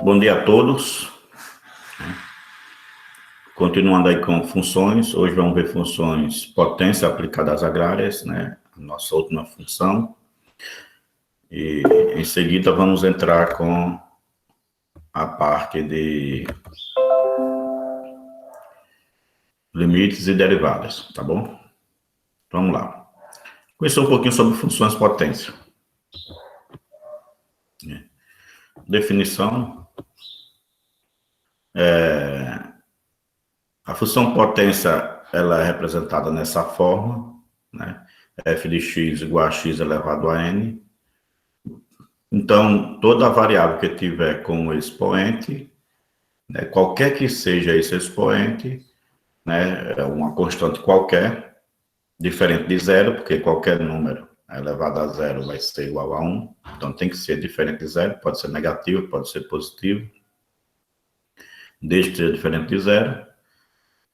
Bom dia a todos. Continuando aí com funções, hoje vamos ver funções potência aplicada às agrárias, né? A nossa última função. E em seguida vamos entrar com a parte de limites e derivadas, tá bom? Vamos lá. Conhecer um pouquinho sobre funções potência. Definição. A função potência, ela é representada nessa forma, né? F de x igual a x elevado a n. Então, toda variável que tiver como expoente, né, qualquer que seja esse expoente, né, é uma constante qualquer, diferente de zero, porque qualquer número elevado a zero vai ser igual a 1, então tem que ser diferente de zero, pode ser negativo, pode ser positivo, desde que seja diferente de zero,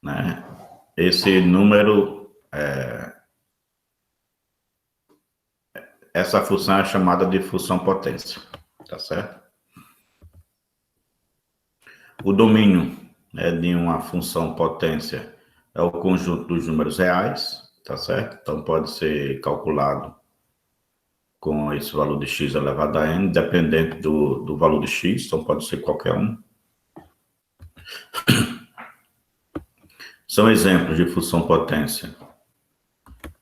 né, esse número, essa função é chamada de função potência, tá certo? O domínio, né, de uma função potência é o conjunto dos números reais, tá certo? Então pode ser calculado com esse valor de x elevado a n, dependente do valor de x, então pode ser qualquer um. São exemplos de função potência.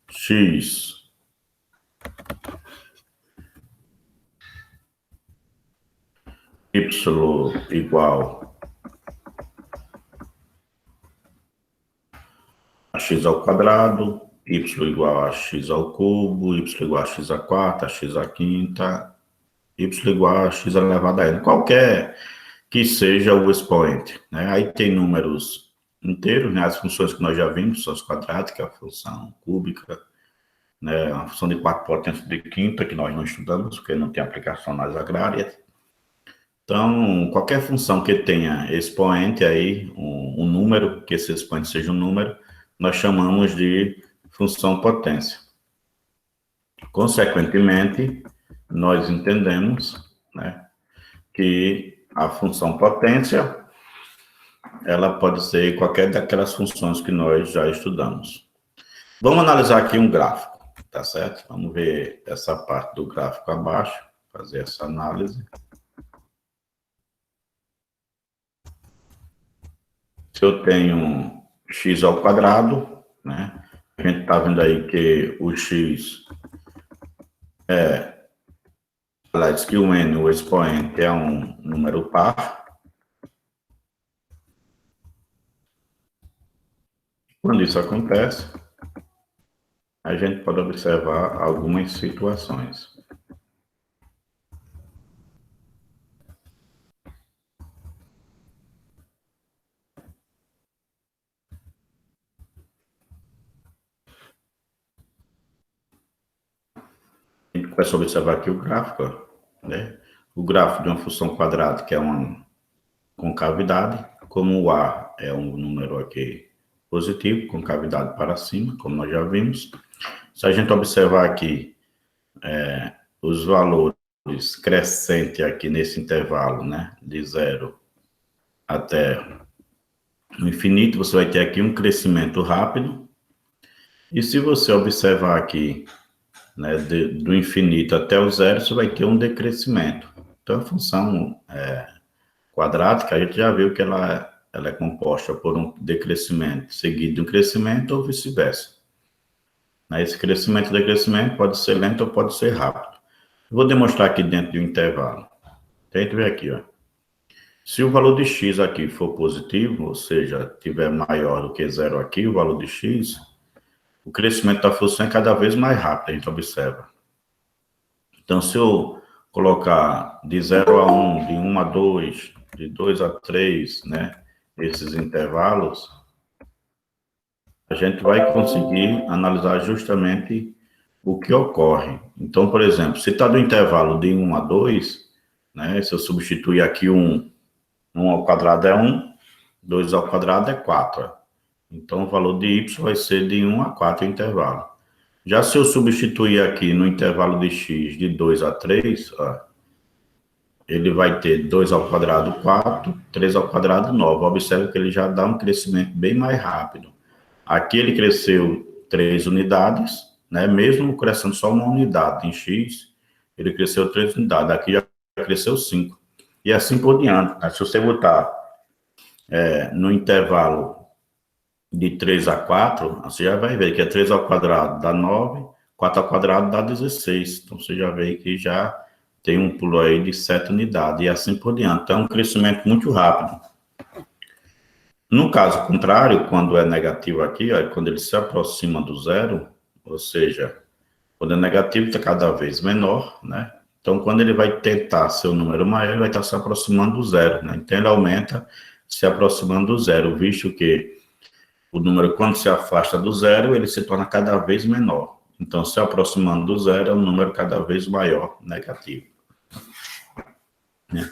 X y igual a x ao quadrado, y igual a x ao cubo, y igual a x à quarta, a x à quinta, y igual a x elevado a n. Qualquer que seja o expoente, né? Aí tem números inteiros, né? As funções que nós já vimos, funções quadráticas, a função cúbica, né? A função de 4 potências de quinta, que nós não estudamos, porque não tem aplicação nas agrárias. Então, qualquer função que tenha expoente aí, um número, que esse expoente seja um número, nós chamamos de função potência. Consequentemente, nós entendemos, né, que a função potência, ela pode ser qualquer daquelas funções que nós já estudamos. Vamos analisar aqui um gráfico, tá certo? Vamos ver essa parte do gráfico abaixo, fazer essa análise. Se eu tenho x ao quadrado, né? A gente está vendo aí que o x que o n, o expoente, é um número par. Quando isso acontece, a gente pode observar algumas situações. A gente começa a observar aqui o gráfico, né? O gráfico de uma função quadrática é uma concavidade, como o A é um número aqui positivo, concavidade para cima, como nós já vimos. Se a gente observar aqui os valores crescentes aqui nesse intervalo, né, de 0 até o infinito, você vai ter aqui um crescimento rápido. E se você observar aqui, né, do infinito até o zero, você vai ter um decrescimento. Então, a função quadrática, a gente já viu que ela é composta por um decrescimento seguido de um crescimento ou vice-versa. Esse crescimento e decrescimento pode ser lento ou pode ser rápido. Eu vou demonstrar aqui dentro de um intervalo. Tente ver aqui, ó. Se o valor de x aqui for positivo, ou seja, tiver maior do que zero aqui, o valor de x, o crescimento da função é cada vez mais rápido, a gente observa. Então, se eu colocar de 0 a 1, de 1 a 2, de 2 a 3, né, esses intervalos, a gente vai conseguir analisar justamente o que ocorre. Então, por exemplo, se está do intervalo de 1 a 2, né, se eu substituir aqui 1 ao quadrado é 1, 2 ao quadrado é 4. Então, o valor de y vai ser de 1 a 4 intervalo. Já se eu substituir aqui no intervalo de x de 2 a 3, ó, ele vai ter 2 ao quadrado 4, 3 ao quadrado 9. Observe que ele já dá um crescimento bem mais rápido. Aqui ele cresceu 3 unidades, né? Mesmo crescendo só uma unidade em x, ele cresceu 3 unidades. Aqui já cresceu 5. E assim por diante. Né? Se você botar no intervalo de 3 a 4, você já vai ver que é 3 ao quadrado dá 9, 4 ao quadrado dá 16. Então, você já vê que já tem um pulo aí de 7 unidades, e assim por diante. Então, é um crescimento muito rápido. No caso contrário, quando é negativo aqui, ó, quando ele se aproxima do zero, ou seja, quando é negativo está cada vez menor, né? Então, quando ele vai tentar ser um número maior, ele vai estar se aproximando do zero, né? Então, ele aumenta se aproximando do zero, visto que o número, quando se afasta do zero, ele se torna cada vez menor. Então, se aproximando do zero, é um número cada vez maior, negativo. Né?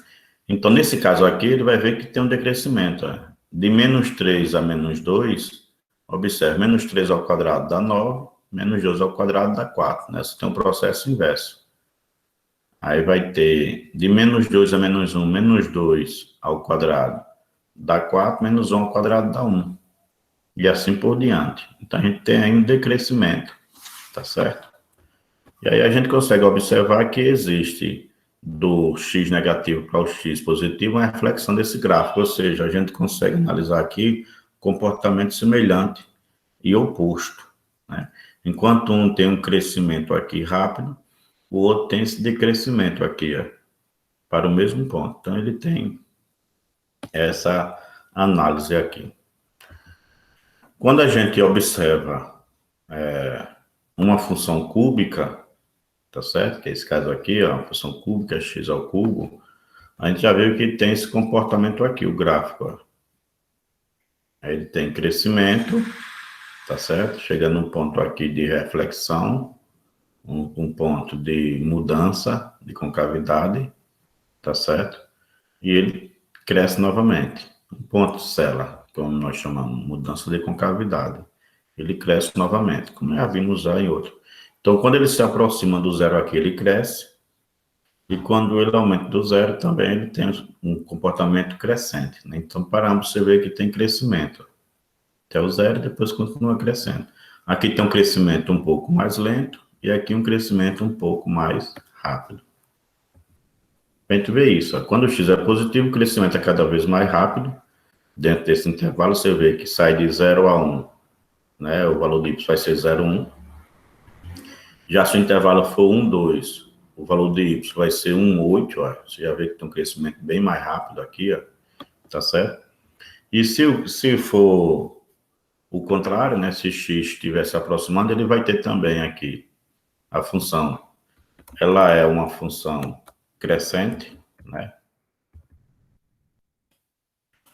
Então, nesse caso aqui, ele vai ver que tem um decrescimento. De menos 3 a menos 2, observe, menos 3 ao quadrado dá 9, menos 2 ao quadrado dá 4. Né? Você tem um processo inverso. Aí vai ter de menos 2 a menos 1, menos 2 ao quadrado dá 4, menos 1 ao quadrado dá 1. E assim por diante. Então, a gente tem aí um decrescimento, tá certo? E aí a gente consegue observar que existe do x negativo para o x positivo uma reflexão desse gráfico, ou seja, a gente consegue analisar aqui comportamento semelhante e oposto, né? Enquanto um tem um crescimento aqui rápido, o outro tem esse decrescimento aqui, ó, para o mesmo ponto. Então, ele tem essa análise aqui. Quando a gente observa uma função cúbica, tá certo? Que é esse caso aqui, ó, uma função cúbica, x ao cubo, a gente já viu que tem esse comportamento aqui, o gráfico, ó. Aí ele tem crescimento, tá certo? Chega num ponto aqui de reflexão, um ponto de mudança de concavidade, tá certo? E ele cresce novamente. Um ponto sela, como nós chamamos, mudança de concavidade. Ele cresce novamente, como já vimos já em outro. Então, quando ele se aproxima do zero aqui, ele cresce. E quando ele aumenta do zero, também ele tem um comportamento crescente. Né? Então, paramos, você vê que tem crescimento. Até o zero, depois continua crescendo. Aqui tem um crescimento um pouco mais lento, e aqui um crescimento um pouco mais rápido. A gente vê isso. Ó. Quando o x é positivo, o crescimento é cada vez mais rápido. Dentro desse intervalo, você vê que sai de 0 a 1. Né? O valor de y vai ser 0,1. Já se o intervalo for 1, 2, o valor de y vai ser 1,8. Ó. Você já vê que tem um crescimento bem mais rápido aqui, ó. Tá certo? E se for o contrário, né? Se x estiver se aproximando, ele vai ter também aqui a função. Ela é uma função crescente, né?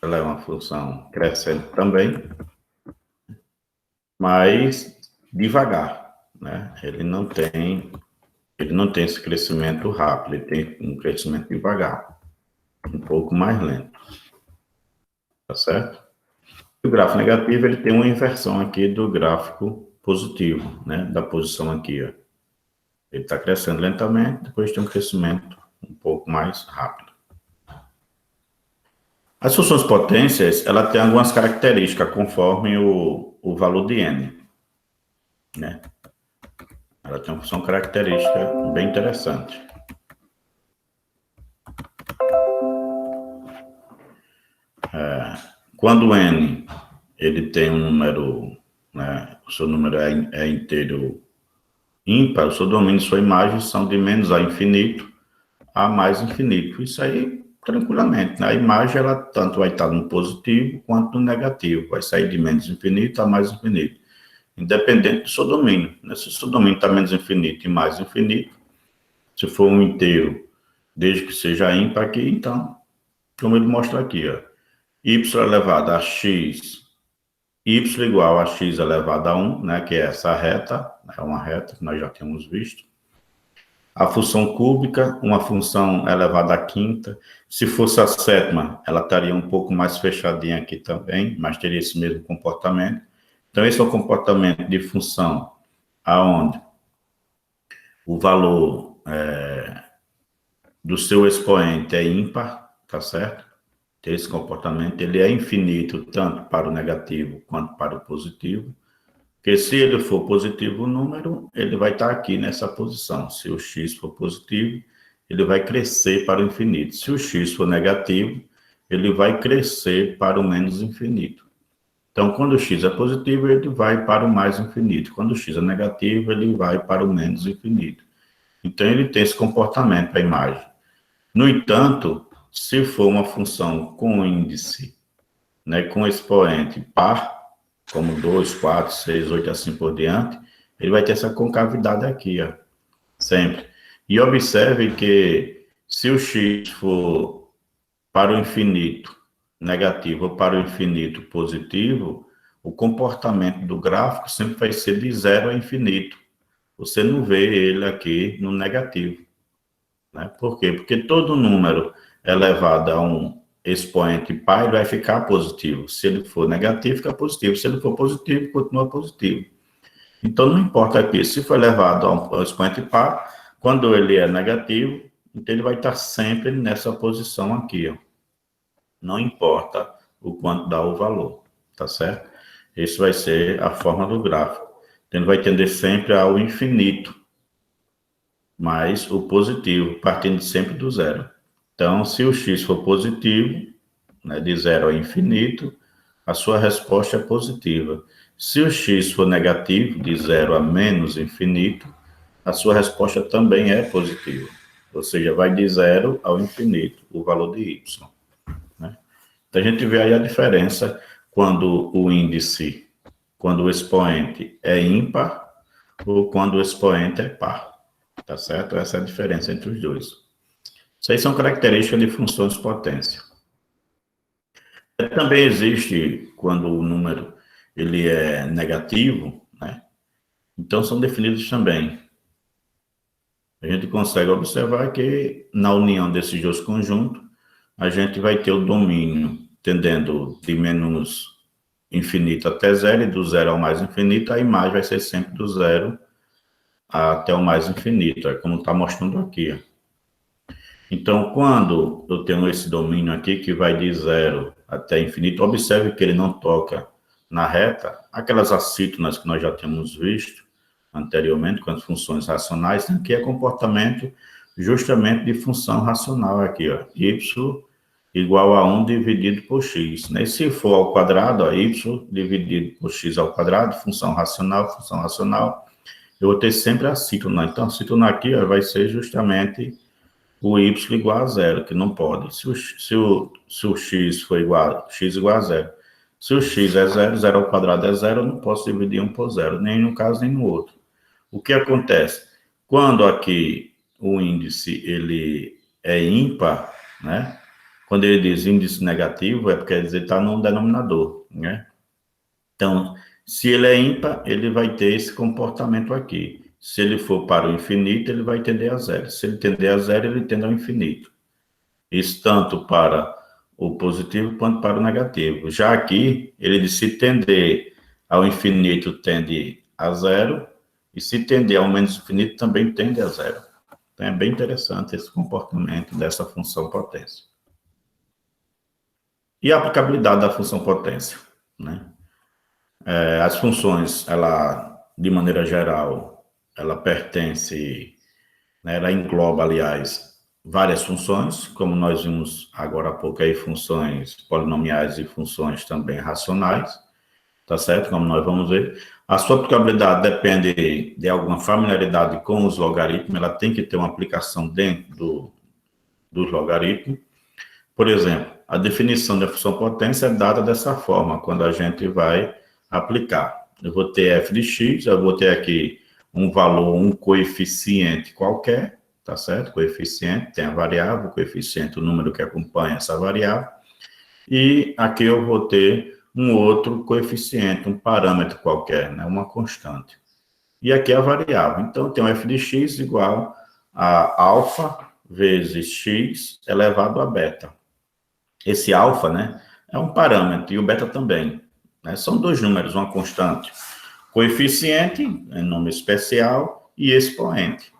Ela é uma função crescente também, mas devagar, né? Ele não tem esse crescimento rápido, ele tem um crescimento devagar, um pouco mais lento, tá certo? O gráfico negativo, ele tem uma inversão aqui do gráfico positivo, né? Da posição aqui, ó. Ele está crescendo lentamente, depois tem um crescimento um pouco mais rápido. As funções potências, ela tem algumas características conforme o valor de n, né? Ela tem uma função característica bem interessante. Quando n ele tem um número, né? O seu número é inteiro ímpar, o seu domínio e sua imagem são de menos a infinito a mais infinito. Isso aí, tranquilamente. Né? A imagem, ela tanto vai estar no positivo quanto no negativo. Vai sair de menos infinito a mais infinito. Independente do seu domínio. Né? Se o seu domínio está menos infinito e mais infinito, se for um inteiro, desde que seja ímpar aqui, então, como ele mostra aqui, ó, y elevado a x, y igual a x elevado a 1, né, que é essa reta, é uma reta que nós já temos visto. A função cúbica, uma função elevada à quinta. Se fosse a sétima, ela estaria um pouco mais fechadinha aqui também, mas teria esse mesmo comportamento. Então, esse é o comportamento de função aonde o valor do seu expoente é ímpar, tá certo? Tem esse comportamento, ele é infinito tanto para o negativo quanto para o positivo, porque se ele for positivo o número, ele vai estar aqui nessa posição. Se o x for positivo, ele vai crescer para o infinito. Se o x for negativo, ele vai crescer para o menos infinito. Então, quando o x é positivo, ele vai para o mais infinito. Quando o x é negativo, ele vai para o menos infinito. Então, ele tem esse comportamento, a imagem. No entanto, se for uma função com índice, né, com expoente par, como 2, 4, 6, 8, assim por diante, ele vai ter essa concavidade aqui, ó, sempre. E observe que se o x for para o infinito negativo ou para o infinito positivo, o comportamento do gráfico sempre vai ser de 0 a infinito. Você não vê ele aqui no negativo. Né? Por quê? Porque todo número elevado a um expoente par, ele vai ficar positivo. Se ele for negativo, fica positivo. Se ele for positivo, continua positivo. Então, não importa aqui, se for elevado a um expoente par, quando ele é negativo, então ele vai estar sempre nessa posição aqui, ó. Não importa o quanto dá o valor, tá certo? Isso vai ser a forma do gráfico. Então, ele vai tender sempre ao infinito, mais o positivo, partindo sempre do zero. Então, se o x for positivo, né, de zero a infinito, a sua resposta é positiva. Se o x for negativo, de zero a menos infinito, a sua resposta também é positiva. Ou seja, vai de zero ao infinito, o valor de y. Né? Então, a gente vê aí a diferença quando o índice, quando o expoente é ímpar ou quando o expoente é par. Tá certo? Essa é a diferença entre os dois. Isso aí são características de funções de potência. Também existe, quando o número ele é negativo, né? Então são definidos também. A gente consegue observar que na união desses dois conjuntos, a gente vai ter o domínio tendendo de menos infinito até zero, e do zero ao mais infinito, a imagem vai ser sempre do zero até o mais infinito, é como está mostrando aqui, ó. Então, quando eu tenho esse domínio aqui, que vai de zero até infinito, observe que ele não toca na reta. Aquelas assítonas que nós já temos visto anteriormente, com as funções racionais, aqui é comportamento justamente de função racional aqui, ó. Y igual a 1 dividido por x. Né? E se for ao quadrado, ó, y dividido por x ao quadrado, função racional, eu vou ter sempre a assítona. Então, a assítona aqui ó, vai ser justamente o y igual a zero, que não pode. Se o x for x igual a zero. Se o x é zero, zero ao quadrado é zero, eu não posso dividir 1 por zero, nem no caso, nem no outro. O que acontece? Quando aqui o índice ele é ímpar, né? Quando ele diz índice negativo, é porque quer dizer está no denominador, né? Então, se ele é ímpar, ele vai ter esse comportamento aqui. Se ele for para o infinito, ele vai tender a zero. Se ele tender a zero, ele tende ao infinito. Isso tanto para o positivo quanto para o negativo. Já aqui, ele diz se tender ao infinito, tende a zero, e se tender ao menos infinito, também tende a zero. Então, é bem interessante esse comportamento dessa função potência. E a aplicabilidade da função potência, né? As funções, ela, de maneira geral, ela pertence, né, ela engloba, aliás, várias funções, como nós vimos agora há pouco aí, funções polinomiais e funções também racionais, tá certo? Como nós vamos ver. A sua aplicabilidade depende de alguma familiaridade com os logaritmos, ela tem que ter uma aplicação dentro dos logaritmos. Por exemplo, a definição da função potência é dada dessa forma, quando a gente vai aplicar. Eu vou ter f de x, eu vou ter aqui um valor, um coeficiente qualquer, tá certo? Coeficiente, tem a variável, o coeficiente, o número que acompanha essa variável. E aqui eu vou ter um outro coeficiente, um parâmetro qualquer, né? Uma constante. E aqui é a variável. Então, eu tenho f de x igual a alfa vezes x elevado a beta. Esse alfa, né, é um parâmetro, e o beta também. Né? São dois números, uma constante. Coeficiente, em nome especial, e expoente.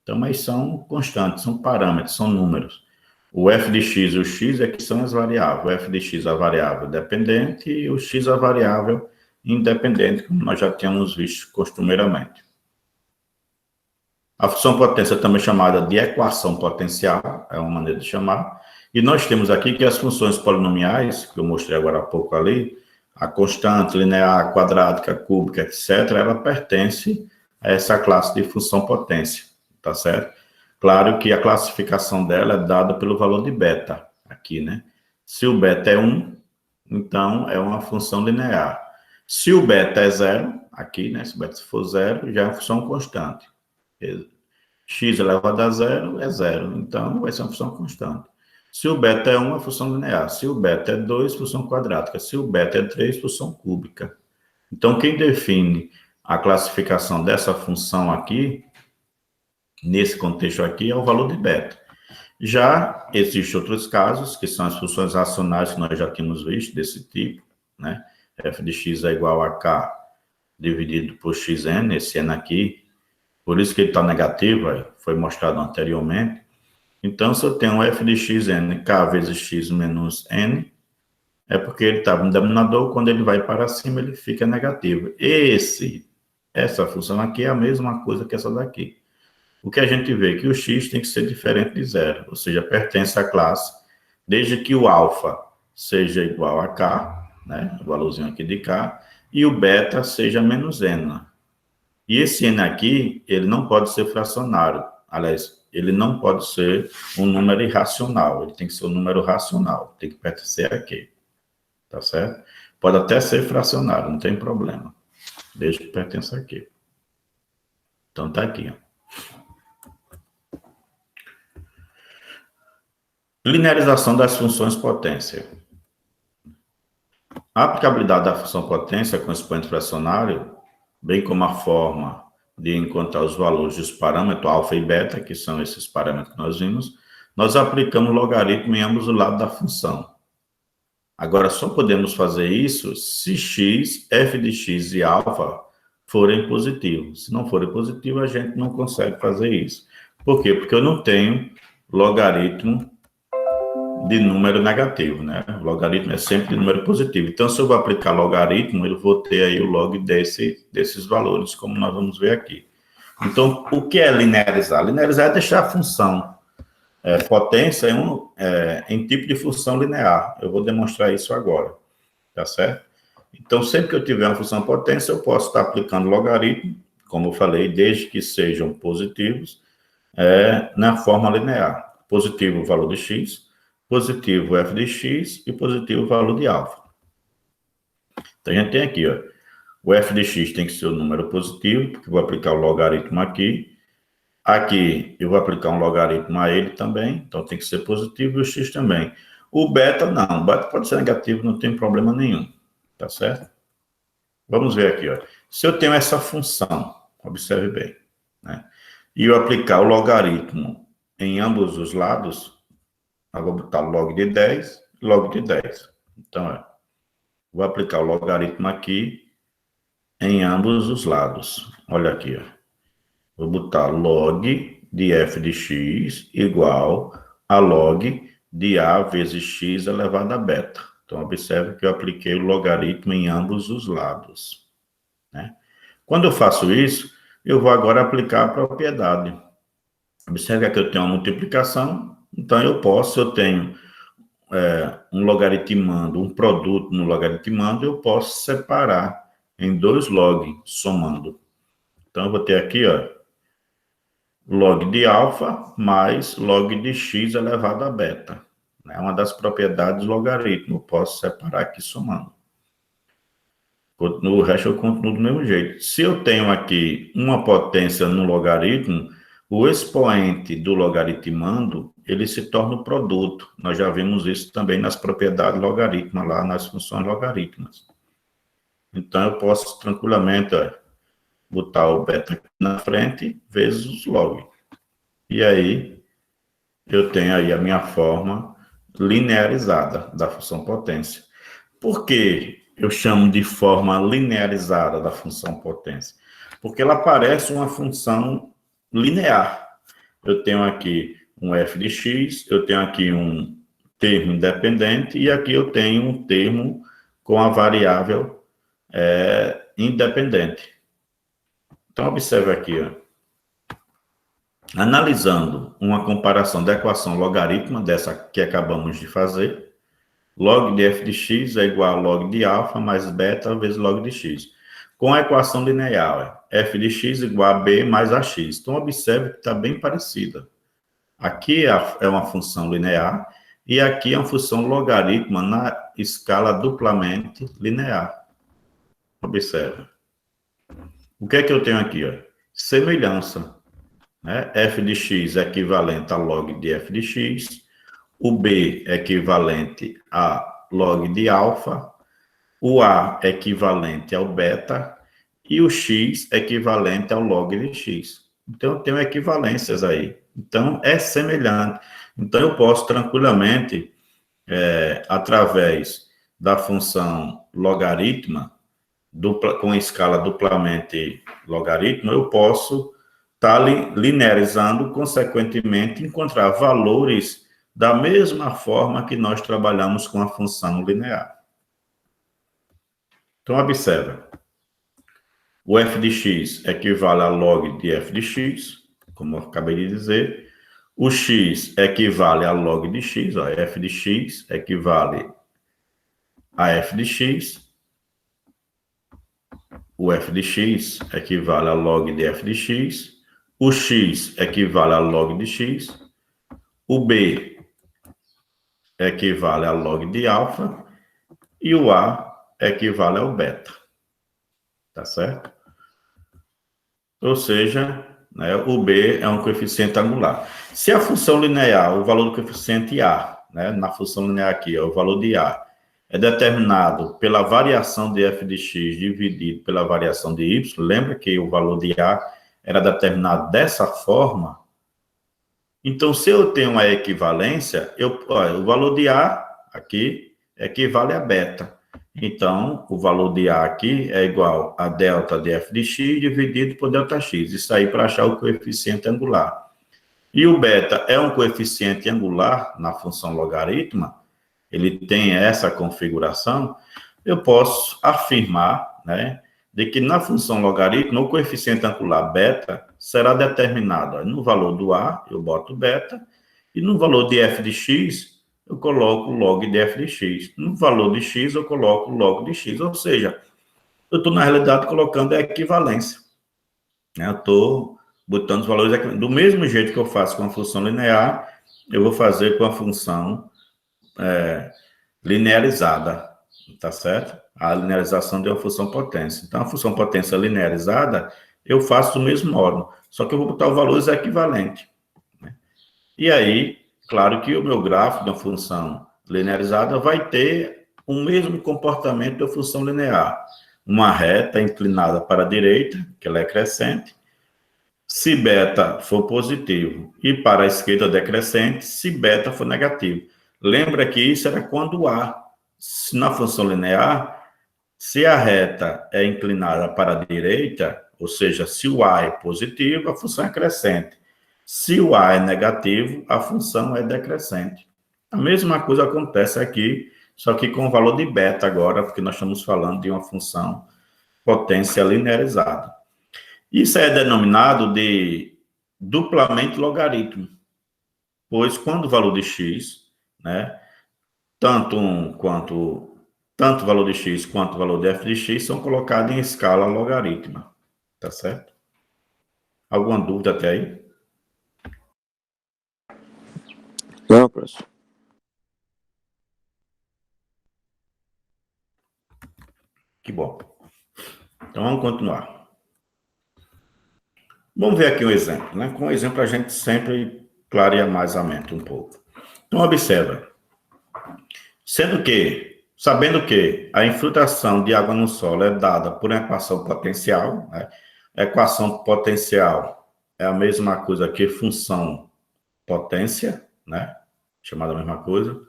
Então, mas são constantes, são parâmetros, são números. O f de x e o x é que são as variáveis. O f de x a variável dependente e o x a variável independente, como nós já tínhamos visto costumeiramente. A função potência é também chamada de equação potencial, é uma maneira de chamar. E nós temos aqui que as funções polinomiais, que eu mostrei agora há pouco ali, a constante, linear, quadrática, cúbica, etc., ela pertence a essa classe de função potência, tá certo? Claro que a classificação dela é dada pelo valor de beta, aqui, né? Se o beta é 1, então é uma função linear. Se o beta é 0, aqui, né? Se o beta for 0, já é uma função constante. X elevado a 0 é 0, então vai ser uma função constante. Se o beta é 1, é função linear. Se o beta é 2, função quadrática. Se o beta é 3, função cúbica. Então, quem define a classificação dessa função aqui, nesse contexto aqui, é o valor de beta. Já existem outros casos, que são as funções racionais que nós já tínhamos visto, desse tipo, né? F de x é igual a k dividido por xn, esse n aqui, por isso que ele está negativo, foi mostrado anteriormente. Então, se eu tenho um f de xn, k vezes x menos n, é porque ele está no denominador, quando ele vai para cima, ele fica negativo. Essa função aqui é a mesma coisa que essa daqui. O que a gente vê é que o x tem que ser diferente de zero, ou seja, pertence à classe, desde que o alfa seja igual a k, né, o valorzinho aqui de k, e o beta seja menos n. E esse n aqui, ele não pode ser fracionário. Aliás, ele não pode ser um número irracional. Ele tem que ser um número racional. Tem que pertencer aqui. Tá certo? Pode até ser fracionário, não tem problema. Desde que pertença aqui. Então, tá aqui, ó. Linearização das funções potência. A aplicabilidade da função potência com expoente fracionário, bem como a forma de encontrar os valores dos parâmetros alfa e beta, que são esses parâmetros que nós vimos, nós aplicamos logaritmo em ambos os lados da função. Agora, só podemos fazer isso se x, f de x e alfa forem positivos. Se não forem positivos, a gente não consegue fazer isso. Por quê? Porque eu não tenho logaritmo de número negativo, né? O logaritmo é sempre de número positivo. Então, se eu vou aplicar logaritmo, eu vou ter aí o log desses valores, como nós vamos ver aqui. Então, o que é linearizar? Linearizar é deixar a função potência em tipo de função linear. Eu vou demonstrar isso agora, tá certo? Então, sempre que eu tiver uma função potência, eu posso estar aplicando logaritmo, como eu falei, desde que sejam positivos, na forma linear. Positivo o valor de x, positivo f de x e positivo o valor de alfa. Então, a gente tem aqui, ó, o f de x tem que ser o número positivo, porque eu vou aplicar o logaritmo aqui. Aqui, eu vou aplicar um logaritmo a ele também, então tem que ser positivo e o x também. O beta, não, o beta pode ser negativo, não tem problema nenhum, tá certo? Vamos ver aqui, ó. Se eu tenho essa função, observe bem, né? E eu aplicar o logaritmo em ambos os lados, eu vou botar log de 10, log de 10. Então, vou aplicar o logaritmo aqui em ambos os lados. Olha aqui, ó. Vou botar log de f de x igual a log de a vezes x elevado a beta. Então, observe que eu apliquei o logaritmo em ambos os lados, né? Quando eu faço isso, eu vou agora aplicar a propriedade. Observe que eu tenho uma multiplicação, então eu tenho um logaritmando, um produto no logaritmando, eu posso separar em dois log, somando. Então, eu vou ter aqui, ó, log de alfa mais log de x elevado a beta. É uma das propriedades do logaritmo. Eu posso separar aqui somando. O resto eu continuo do mesmo jeito. Se eu tenho aqui uma potência no logaritmo, o expoente do logaritmando, ele se torna o produto. Nós já vimos isso também nas propriedades logarítmicas, lá nas funções logarítmicas. Então, eu posso tranquilamente botar o beta aqui na frente, vezes os log. E aí, eu tenho aí a minha forma linearizada da função potência. Por que eu chamo de forma linearizada da função potência? Porque ela parece uma função linear. eu tenho aqui um f de x, eu tenho aqui um termo independente e aqui eu tenho um termo com a variável independente. Então, observe aqui, ó. Analisando uma comparação da equação logarítmica, dessa que acabamos de fazer, log de f de x é igual a log de alfa mais beta vezes log de x. Com a equação linear, f de x igual a b mais ax. Então, observe que está bem parecida. Aqui é uma função linear e aqui é uma função logarítmica na escala duplamente linear. Observe. O que é que eu tenho aqui? Ó? Semelhança. Né? F de x é equivalente a log de f de x. O b é equivalente a log de alfa. O a é equivalente ao beta. E o x é equivalente ao log de x. Então, eu tenho equivalências aí. Então, é semelhante. Então, eu posso tranquilamente, através da função logarítmica, com escala duplamente logarítmica, eu posso estar linearizando, consequentemente, encontrar valores da mesma forma que nós trabalhamos com a função linear. Então, observa. O f de x equivale a log de f de x, como eu acabei de dizer. O x equivale a log de x, ó, f de x equivale a f de x. O f de x equivale a log de f de x. O x equivale a log de x. O b equivale a log de alfa. E o a equivale ao beta. Tá certo? Ou seja, né, o b é um coeficiente angular. Se a função linear, o valor do coeficiente a, né, na função linear aqui, o valor de a, é determinado pela variação de f de x dividido pela variação de y, lembra que o valor de a era determinado dessa forma? Então, se eu tenho uma equivalência, o valor de a aqui equivale a beta. Então, o valor de a aqui é igual a delta de f de x dividido por delta x. Isso aí para achar o coeficiente angular. E o beta é um coeficiente angular na função logarítmica, ele tem essa configuração, eu posso afirmar, né, de que na função logarítmica, o coeficiente angular beta será determinado no valor do a, eu boto beta, e no valor de f de x, eu coloco log de f de x. No valor de x, eu coloco log de x. Ou seja, eu estou, na realidade, colocando a equivalência. Né? Eu estou botando os valores do mesmo jeito que eu faço com a função linear, eu vou fazer com a função linearizada. Tá certo? A linearização de uma função potência. Então, a função potência linearizada, eu faço do mesmo modo. Só que eu vou botar os valores equivalentes. Né? E aí, claro que o meu gráfico da função linearizada vai ter o mesmo comportamento da função linear. Uma reta inclinada para a direita, que ela é crescente, se beta for positivo, e para a esquerda decrescente, se beta for negativo. Lembra que isso era quando A, na função linear, se a reta é inclinada para a direita, ou seja, se o A é positivo, a função é crescente. Se o A é negativo, a função é decrescente. A mesma coisa acontece aqui, só que com o valor de beta agora, porque nós estamos falando de uma função potência linearizada. Isso é denominado de duplamente logaritmo, pois quando o valor de x, né, tanto o valor de x quanto o valor de f de x são colocados em escala logarítmica, tá certo? Alguma dúvida até aí? Não, professor. Que bom. Então, vamos continuar. Vamos ver aqui um exemplo, né? Com o exemplo, a gente sempre clareia mais a mente um pouco. Então, observa. Sabendo que a infiltração de água no solo é dada por uma equação potencial, né? A equação potencial é a mesma coisa que função potência, né? Chamada a mesma coisa.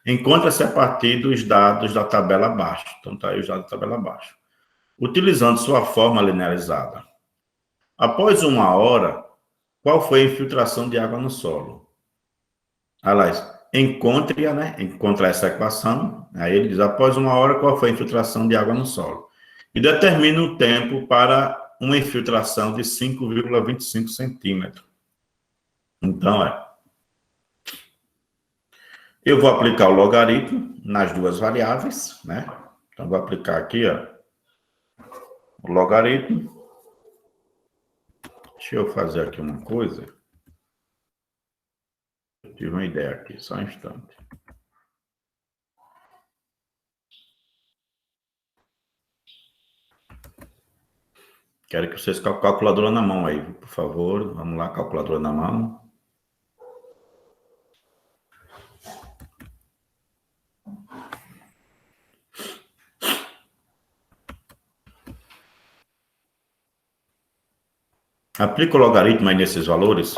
Encontra-se a partir dos dados da tabela abaixo. Então, está aí os dados da tabela abaixo. Utilizando sua forma linearizada. Após 1 hora, Qual foi a infiltração de água no solo? Aliás, encontre-a, né? Encontra essa equação. Aí ele diz, após 1 hora, qual foi a infiltração de água no solo? E determina o tempo para uma infiltração de 5,25 centímetros. Então, eu vou aplicar o logaritmo nas duas variáveis, né? Então, vou aplicar aqui, o logaritmo. Deixa eu fazer aqui uma coisa. Eu tive uma ideia aqui, só um instante. Quero que vocês com a calculadora na mão aí, por favor. Vamos lá, calculadora na mão. Aplica o logaritmo aí nesses valores.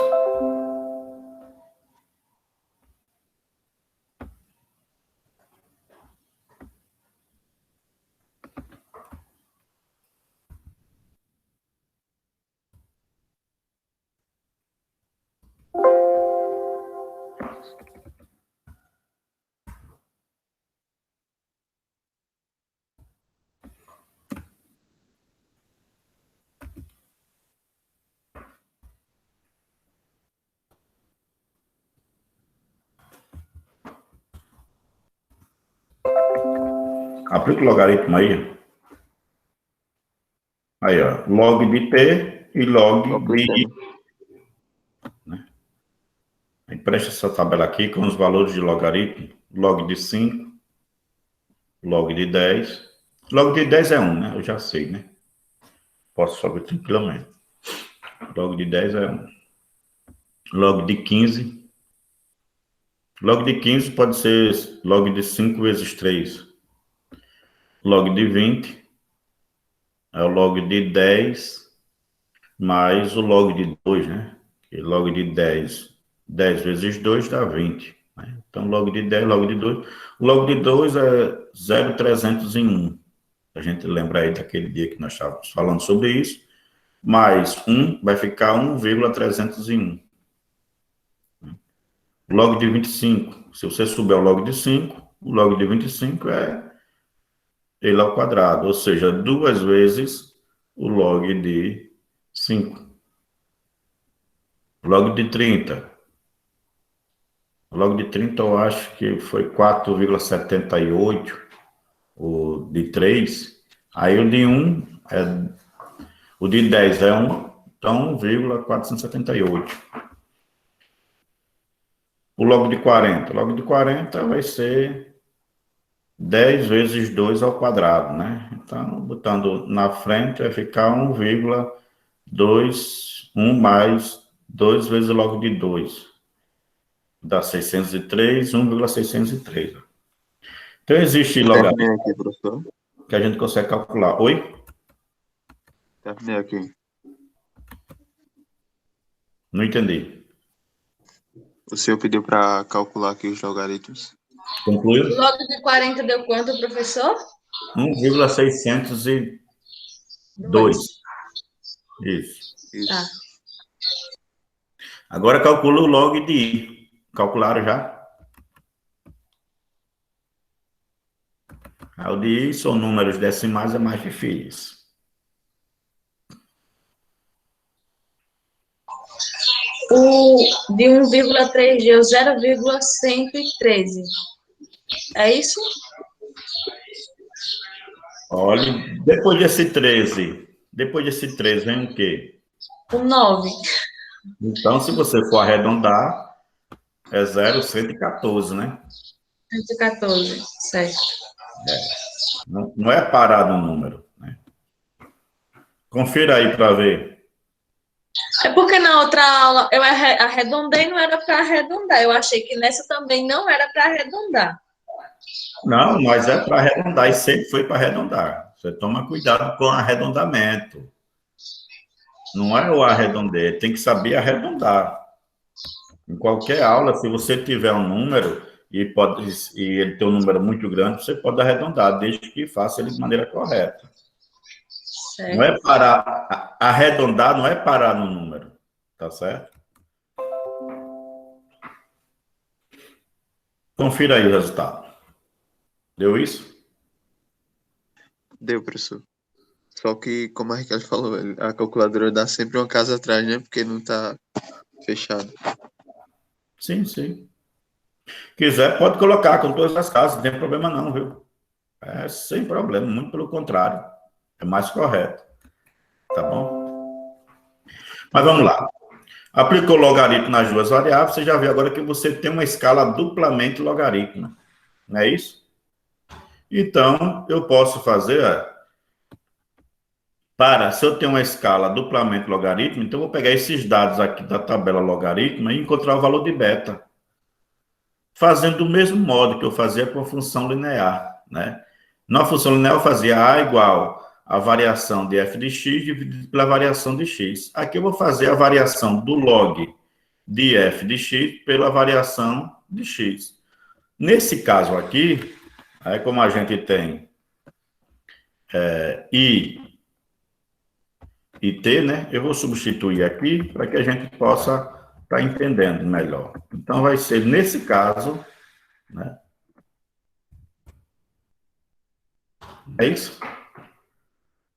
Aplica o logaritmo aí. Aí, ó. Log de t e log de... Né? Aí presta essa tabela aqui com os valores de logaritmo. Log de 5, log de 10. Log de 10 é 1, né? Eu já sei, né? Posso fazer tranquilamente. Log de 10 é 1. Log de 15. Log de 15 pode ser log de 5 vezes 3. Log de 20 é o log de 10 mais o log de 2, né? E log de 10 vezes 2 dá 20. Né? Então, log de 10, log de 2. O log de 2 é 0,301. A gente lembra aí daquele dia que nós estávamos falando sobre isso. Mais 1 vai ficar 1,301. Log de 25. Se você souber o log de 5, o log de 25 é ele ao quadrado, ou seja, 2 vezes o log de 5. Log de 30. Log de 30 eu acho que foi 4,78, o de 3. Aí o de 1, o de 10 é 1, então 1,478. O log de 40. O log de 40 vai ser 10 vezes 2 ao quadrado, né? Então, botando na frente, vai ficar 1,21 mais 2 vezes o log de 2. Dá 603, 1,603. Então, existe logaritmo Aqui, professor. que a gente consegue calcular. Oi? Terminei aqui. Não entendi. O senhor pediu para calcular aqui os logaritmos. Concluiu? O log de 40 deu quanto, professor? 1,602. Isso. Tá. Agora calcula o log de I. Calcularam já? O de I são números decimais, é mais difícil. O de 1,3 deu 0,113. É isso? Olha, depois desse 13 vem o quê? O 9. Então, se você for arredondar, é 0,114, né? 114, certo. Não é parado o número, né? Confira aí para ver. É porque na outra aula eu arredondei, não era para arredondar. Eu achei que nessa também não era para arredondar. Não, mas é para arredondar, e sempre foi para arredondar. Você toma cuidado com o arredondamento. Não é o arredondar, tem que saber arredondar. Em qualquer aula, se você tiver um número e ele tem um número muito grande, você pode arredondar, desde que faça ele de maneira correta. Certo. Não é parar, arredondar não é parar no número, Tá certo? Confira aí o resultado. Deu isso? Deu, professor. Só que, como a Raquel falou, a calculadora dá sempre uma casa atrás, né? Porque não tá fechado. Sim, sim. Quiser, pode colocar com todas as casas, não tem problema não, viu? É sem problema, muito pelo contrário. É mais correto. Tá bom? Mas vamos lá. Aplicou logaritmo nas duas variáveis, você já viu agora que você tem uma escala duplamente logarítmica. Não é isso? Então, eu posso fazer, se eu tenho uma escala duplamente logarítmica, então eu vou pegar esses dados aqui da tabela logarítmica e encontrar o valor de beta. Fazendo do mesmo modo que eu fazia com a função linear, né? Na função linear eu fazia A igual a variação de f de x dividido pela variação de x. Aqui eu vou fazer a variação do log de f de x pela variação de x. Nesse caso aqui, aí como a gente tem i e t, né? Eu vou substituir aqui para que a gente possa estar entendendo melhor. Então vai ser nesse caso, né? É isso?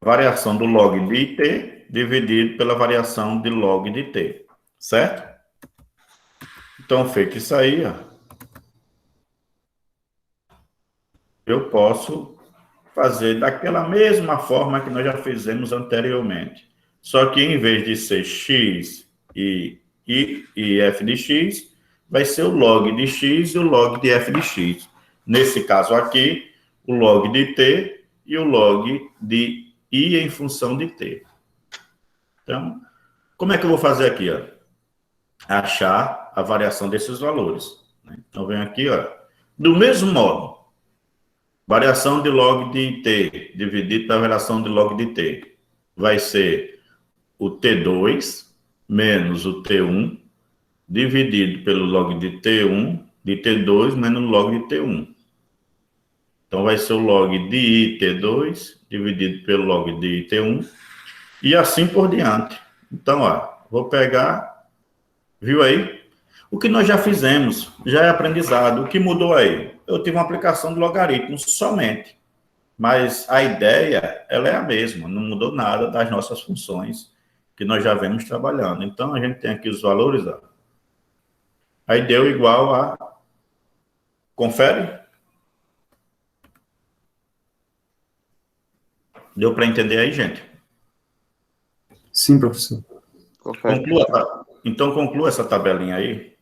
Variação do log de it dividido pela variação de log de t, certo? Então, feito isso aí, ó, eu posso fazer daquela mesma forma que nós já fizemos anteriormente. Só que em vez de ser x e f de x, vai ser o log de x e o log de f de x. Nesse caso aqui, o log de t e o log de i em função de t. Então, como é que eu vou fazer aqui, ó? Achar a variação desses valores, né? Então, vem aqui, ó. Do mesmo modo, variação de log de t dividido pela variação de log de t vai ser o t2 menos o t1 dividido pelo log de t1 de t2 menos o log de t1. Então, vai ser o log de it2 dividido pelo log de it1 e assim por diante. Então, ó, vou pegar, viu aí? O que nós já fizemos, já é aprendizado. O que mudou aí? Eu tive uma aplicação de logaritmos somente. Mas a ideia, ela é a mesma. Não mudou nada das nossas funções que nós já vemos trabalhando. Então, a gente tem aqui os valores, ó. Aí deu igual a... Confere? Deu para entender aí, gente? Sim, professor. Confere. Então, conclua essa tabelinha aí.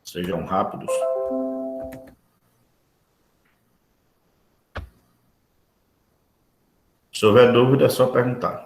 Sejam rápidos. Se houver dúvida, é só perguntar.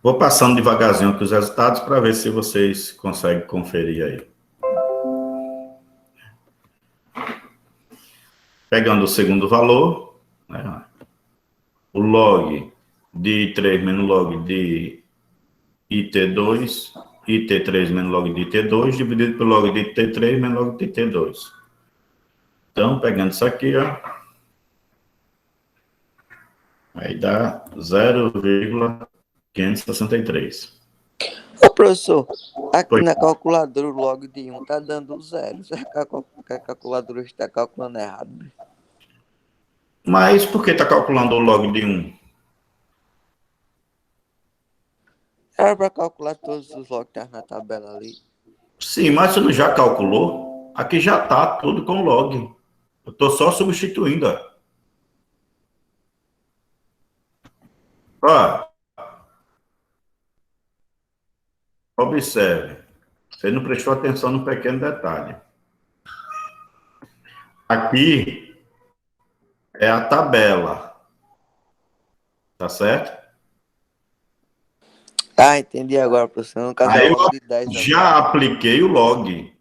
Vou passando devagarzinho aqui os resultados para ver se vocês conseguem conferir aí. Pegando o segundo valor, né, o log de I3 menos log de IT2, IT3 menos log de IT2, dividido pelo log de IT3 menos log de IT2. Então, pegando isso aqui, ó, aí dá 0,563. Ô, professor, aqui Oi. na calculadora o log de 1 tá dando 0. Será que a calculadora está calculando errado? Mas por que está calculando o log de 1? Era para calcular todos os logs que estão na tabela ali. Sim, mas você não já calculou? Aqui já está tudo com log. Eu estou só substituindo. Ó, observe. Você não prestou atenção no pequeno detalhe. Aqui é a tabela. Tá certo? Ah, entendi agora, professor. No caso é Aí o eu log de 10 agora. já apliquei o log.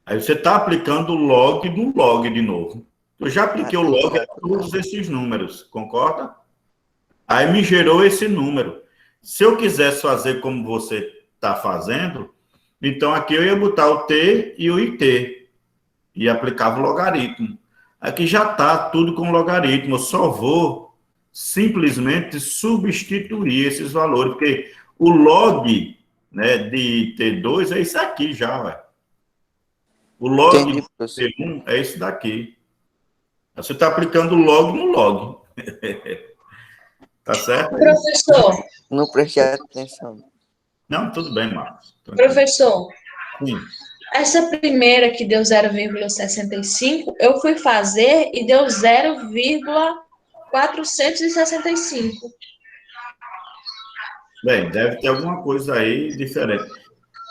Aí você está aplicando o log no log de novo. Eu já apliquei o log a todos esses números, concorda? Aí me gerou esse número. Se eu quisesse fazer como você está fazendo, então aqui eu ia botar o T e o IT. E aplicava o logaritmo. Aqui já está tudo com logaritmo. Eu só vou simplesmente substituir esses valores, porque o log, né, de T2 é isso aqui já, ué. O log Entendi, de professor. T1 é esse daqui. Você está aplicando o log no log. Tá certo? Professor, Não prestei atenção. Não, tudo bem, Marcos. Tranquilo. professor, Sim. essa primeira que deu 0,65, eu fui fazer e deu 0,465. Bem, deve ter alguma coisa aí diferente.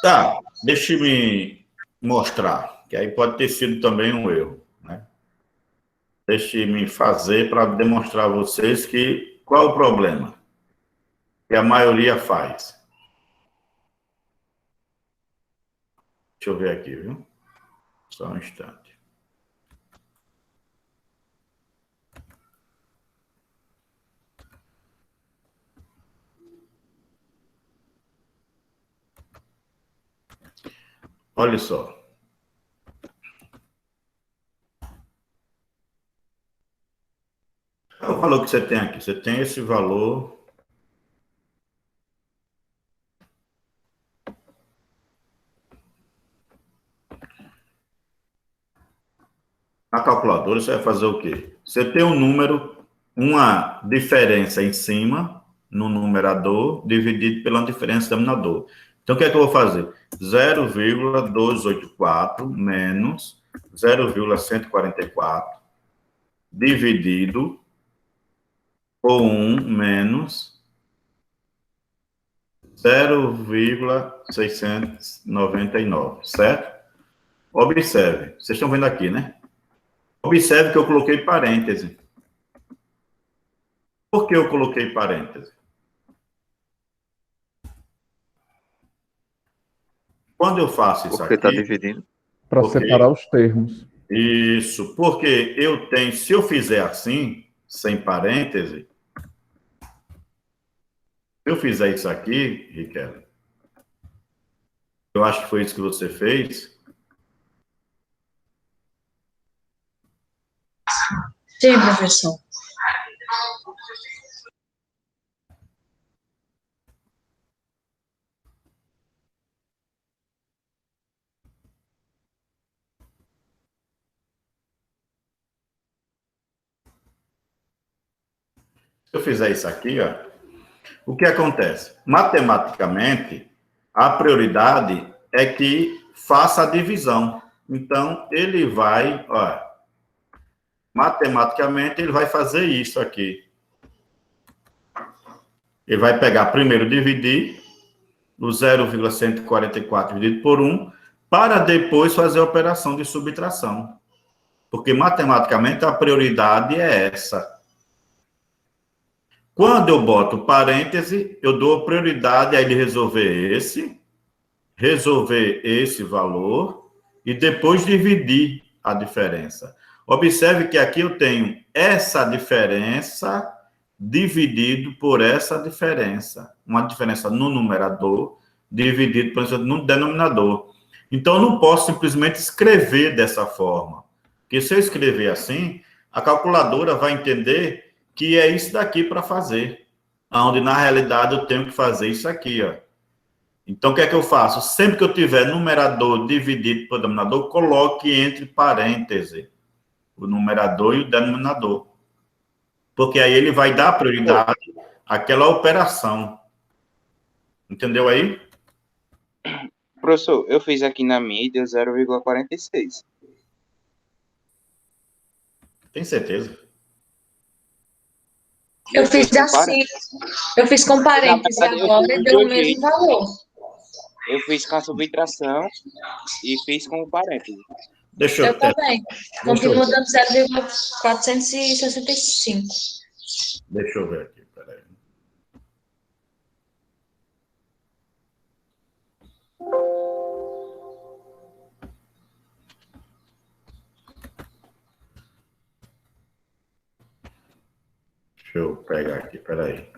Tá, deixa eu me mostrar, que aí pode ter sido também um erro, né? Deixa eu me fazer para demonstrar a vocês que qual é o problema que a maioria faz. Deixa eu ver aqui, viu? Só um instante. Olha só. Qual é o valor que você tem aqui? Você tem esse valor. Na calculadora, você vai fazer o quê? Você tem um número, uma diferença em cima, no numerador, dividido pela diferença no denominador. Então, o que é que eu vou fazer? 0,284 menos 0,144 dividido por 1 menos 0,699, certo? Observe. Vocês estão vendo aqui, né? Observe que eu coloquei parêntese. Por que eu coloquei parêntese? Quando eu faço isso Porque está aqui... dividindo. Para Ok. separar os termos. Isso, porque eu tenho... Se eu fizer assim, sem parêntese, se eu fizer isso aqui, Riquelme, eu acho que foi isso que você fez... Sim, professor. Se eu fizer isso aqui, ó, o que acontece? Matematicamente, a prioridade é que faça a divisão. Então, ele vai, ó, matematicamente, ele vai fazer isso aqui. Ele vai pegar primeiro dividir o 0,144 dividido por 1, para depois fazer a operação de subtração. Porque matematicamente a prioridade é essa. Quando eu boto parêntese, eu dou prioridade a ele resolver esse valor e depois dividir a diferença. Observe que aqui eu tenho essa diferença dividido por essa diferença. Uma diferença no numerador dividido por essa no denominador. Então, eu não posso simplesmente escrever dessa forma. Porque se eu escrever assim, a calculadora vai entender que é isso daqui para fazer. Onde, na realidade, eu tenho que fazer isso aqui, ó. Então, o que é que eu faço? Sempre que eu tiver numerador dividido por denominador, coloque entre parênteses o numerador e o denominador. Porque aí ele vai dar prioridade àquela operação. Entendeu aí? Professor, eu fiz aqui na minha e deu 0,46. Tem certeza? Eu fiz assim, eu fiz com parênteses Na verdade, eu agora fiz e de deu o dois mesmo jeitos. valor. Eu fiz com a subtração e fiz com o parêntese. Deixa Eu eu ter. também. Continua dando 0,465. Deixa eu ver aqui, peraí. Deixa eu pegar aqui, peraí.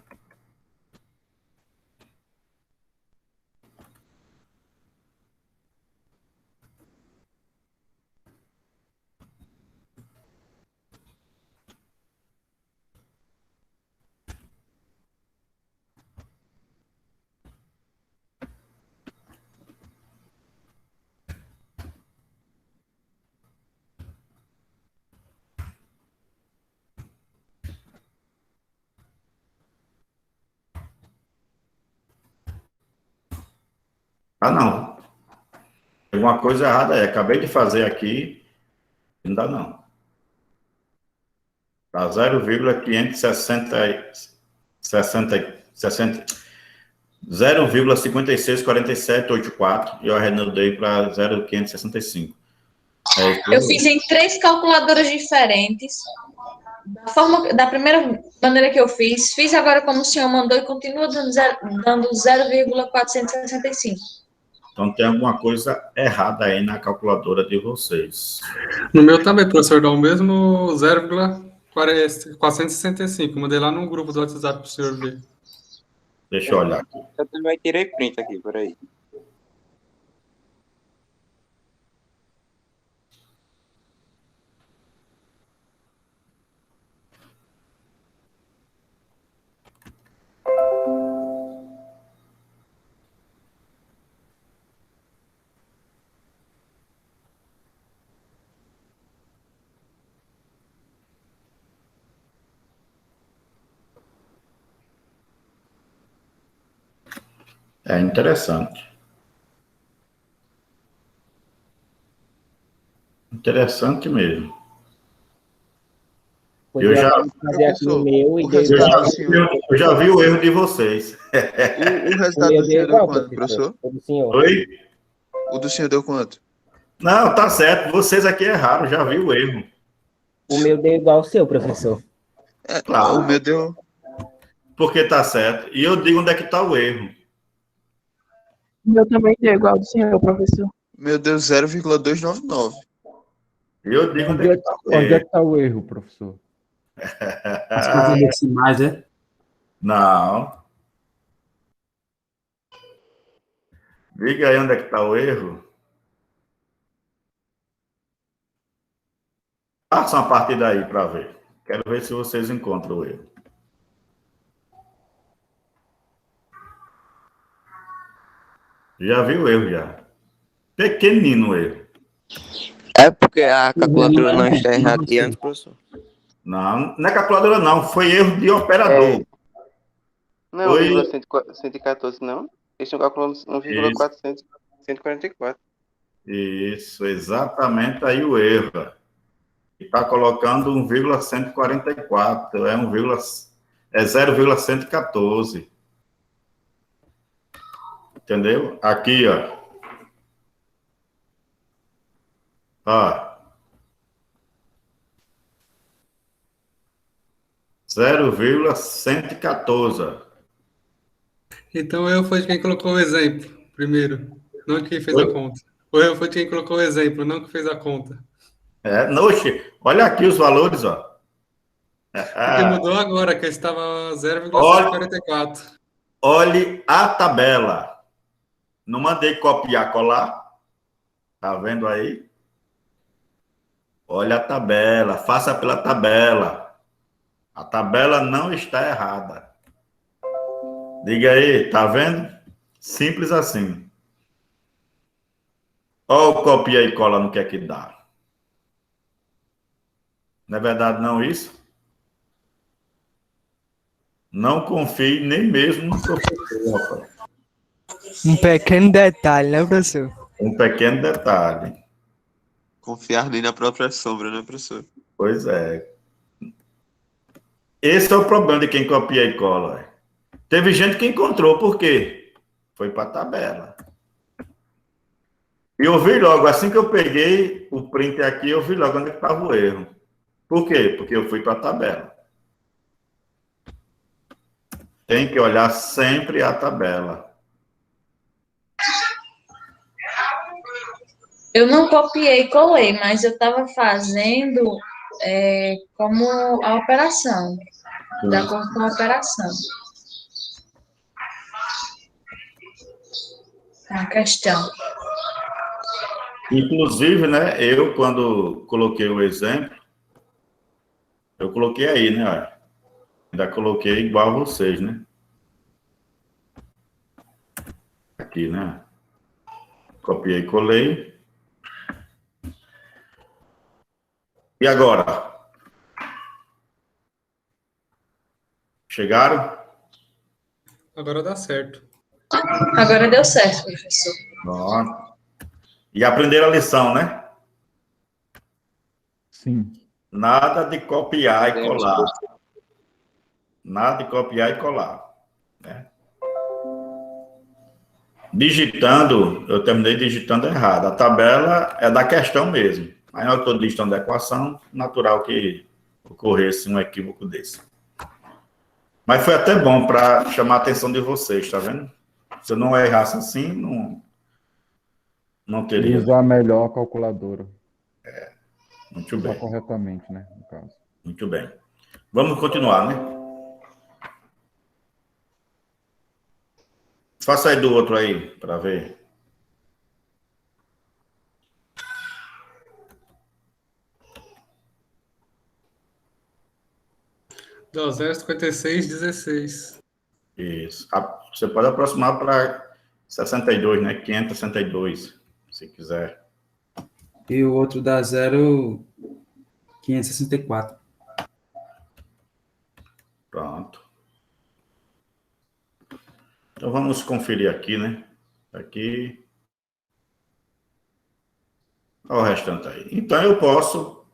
Ah, não. Tem uma coisa errada aí. Acabei de fazer aqui. Ainda não. Tá 0,564784 e eu arredondei para 0,565. Eu fiz em 3 calculadoras diferentes. Da primeira maneira que eu fiz agora como o senhor mandou e continua dando 0,465. Então tem alguma coisa errada aí na calculadora de vocês. No meu também, professor, dá o mesmo 0,465. Mandei lá no grupo do WhatsApp para o senhor ver. Deixa eu olhar aqui. Eu também tirei print aqui, peraí. É interessante. Interessante mesmo. Eu já, fazer aqui o meu e O deu resultado igual. eu já vi o erro de vocês. O O resultado meu do deu senhor deu igual, quanto, professor? O do senhor. Oi? O do senhor deu quanto? Não, tá certo. Vocês aqui erraram, já vi o erro. O meu deu igual ao seu, professor. Claro. O meu deu. Porque tá certo. E eu digo onde é que tá o erro. O meu também deu igual do senhor, professor. Meu deu 0,299. Eu digo onde é que tá o Onde é erro. que está o erro, professor? As coisas decimais, é? Não. Diga aí onde é que tá o erro. Faça uma partida aí para ver. Quero ver se vocês encontram o erro. Já viu o erro, já. Pequenino o erro. É porque a calculadora não está errada de antes, professor. Não, não é calculadora, não. Foi erro de operador. Não, Foi... 1,114 não. Eles estão calculando 1,444. Isso, exatamente aí o erro. Está colocando 1,144. É 0,114. Entendeu? Aqui, ó. Ó. 0,114. Então eu foi de quem colocou o exemplo primeiro, não de quem fez a conta. Ou eu foi de quem colocou o exemplo, não que fez a conta. Oxe, olha aqui os valores, ó. Porque mudou agora, que estava 0,144. Olhe a tabela. Não mandei copiar, colar. Tá vendo aí? Olha a tabela, faça pela tabela. A tabela não está errada. Diga aí, tá vendo? Simples assim. Ó, o copia e cola no que é que dá. Não é verdade não isso? Não confie nem mesmo no professor, rapaz. Um pequeno detalhe, né, professor? Um pequeno detalhe. Confiar nem na própria sombra, né, professor? Pois é. Esse é o problema de quem copia e cola. Véio. Teve gente que encontrou, por quê? Foi para a tabela. E eu vi logo, assim que eu peguei o print aqui, eu vi logo onde estava o erro. Por quê? Porque eu fui para a tabela. Tem que olhar sempre a tabela. Eu não copiei e colei, mas eu estava fazendo como a operação, de acordo com a operação. A questão. Inclusive, né, eu, quando coloquei o exemplo, eu coloquei aí, né, olha. Ainda coloquei igual a vocês, né? Aqui, né? Copiei e colei. E agora? Chegaram? Agora dá certo. Agora deu certo, professor. Pronto. E aprenderam a lição, né? Sim. Nada de copiar e colar. Nada de copiar e colar. Né? Digitando, eu terminei digitando errado. A tabela é da questão mesmo. Aí eu estou digitando a equação, natural que ocorresse um equívoco desse. Mas foi até bom para chamar a atenção de vocês, tá vendo? Se eu não errasse assim, não teria. Usar melhor a calculadora. Muito Usar bem. corretamente, né, no caso. Muito bem. Vamos continuar, né? Faça aí do outro aí, para ver. Dá 0,5616. Isso. Você pode aproximar para 62, né? 562, se quiser. E o outro dá 0,564. Pronto. Então, vamos conferir aqui, né? Aqui. Olha o restante aí. Então, eu posso,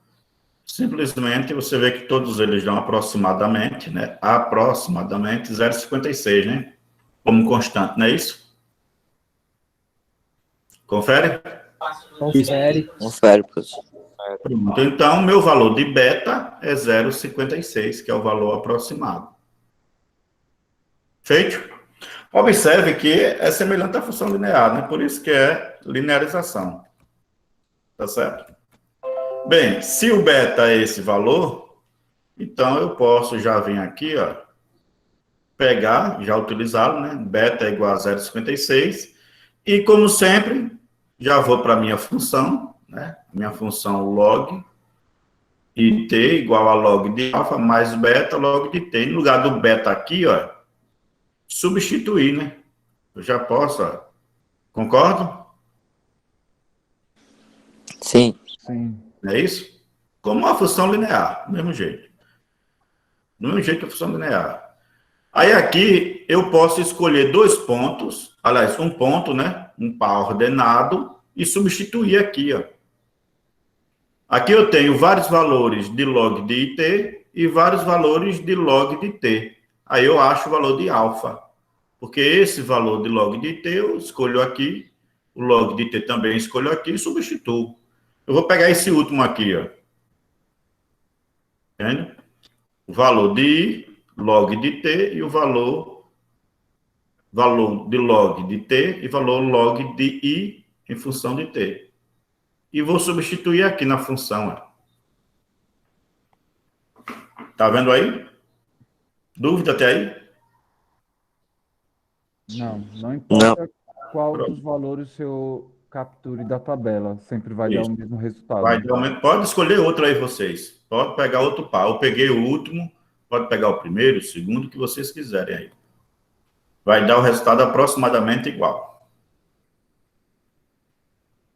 simplesmente, você vê que todos eles dão aproximadamente, né? Aproximadamente 0,56, né? Como constante, não é isso? Confere? Confere, professor. Pronto. Então, meu valor de beta é 0,56, que é o valor aproximado. Feito? Observe que é semelhante à função linear, né? Por isso que é linearização. Tá certo? Bem, se o beta é esse valor, então eu posso já vir aqui, ó, pegar, já utilizá-lo, né? Beta é igual a 0,56. E, como sempre, já vou para a minha função, né? Minha função log IT igual a log de alfa mais beta log de t. No lugar do beta aqui, ó, substituir, né? Eu já posso, ó. Concordo? Sim. Sim. Não é isso? Como uma função linear, do mesmo jeito. Do mesmo jeito que a função linear. Aí aqui eu posso escolher dois pontos, aliás, um ponto, né? Um par ordenado e substituir aqui, ó. Aqui eu tenho vários valores de log de IT e vários valores de log de t. Aí eu acho o valor de alfa. Porque esse valor de log de t eu escolho aqui, o log de t também escolho aqui e substituo. Eu vou pegar esse último aqui, ó. Entende? O valor de i, log de t, e o valor de log de t e valor log de i em função de t. E vou substituir aqui na função, ó. Tá vendo aí? Dúvida até aí? Não importa qual dos valores eu capture da tabela, sempre vai dar o mesmo resultado. Pode escolher outro aí, vocês. Pode pegar outro par. Eu peguei o último, pode pegar o primeiro, o segundo, que vocês quiserem aí. vai dar o resultado aproximadamente igual.